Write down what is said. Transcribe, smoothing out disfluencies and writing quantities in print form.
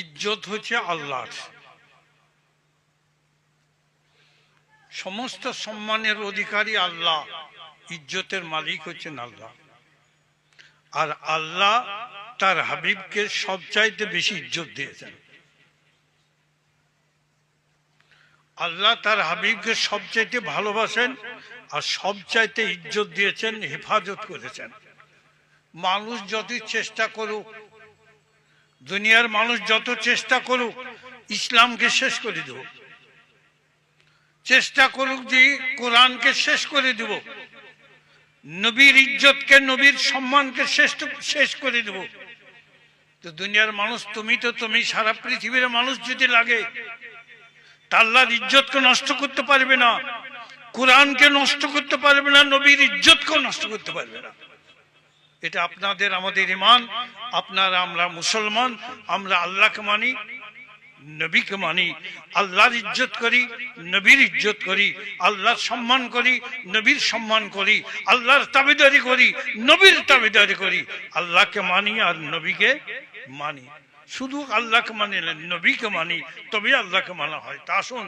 ইজ্জত হচ্ছে আল্লাহর, সমস্ত সম্মানের অধিকারী আল্লাহ, ইজ্জতের মালিক হচ্ছেন আল্লাহ। আর আল্লাহ তার হাবিবকে সবচাইতে বেশি ইজ্জত দিয়েছেন। আল্লাহ তার হাবিবকে সবচাইতে ভালোবাসেন আর সবচাইতে ইজ্জত দিয়েছেন, হেফাজত করেছেন। মানুষ যত চেষ্টা করুক, দুনিয়ার মানুষ যত চেষ্টা করুক ইসলামকে শেষ করে দেব, চেষ্টা করুক যে কোরআনকে শেষ করে দেব, নবীর ইজ্জতকে, নবীর সম্মানকে শেষ করে দেব, তো দুনিয়ার মানুষ তুমি সারা পৃথিবীর মানুষ যদি লাগে তা আল্লাহর ইজ্জতকে নষ্ট করতে পারবে না, কোরআনকে নষ্ট করতে পারবে না, নবীর ইজ্জতকেও নষ্ট করতে পারবে না। এটা আপনাদের আমাদের ঈমান। আপনারা আমরা মুসলমান, আমরা আল্লাহকে মানি, নবীকে মানি, আল্লাহর ইজ্জত করি, নবীর ইজ্জত করি, আল্লাহর সম্মান করি, নবীর সম্মান করি, আল্লাহর তাবেদারি করি, নবীর তাবেদারি করি, আল্লাহকে মানি আর নবীকে মানি। শুধু আল্লাহকে মানি, নবীকে মানি, তবে আল্লাহকে মানা হয়। তা আসুন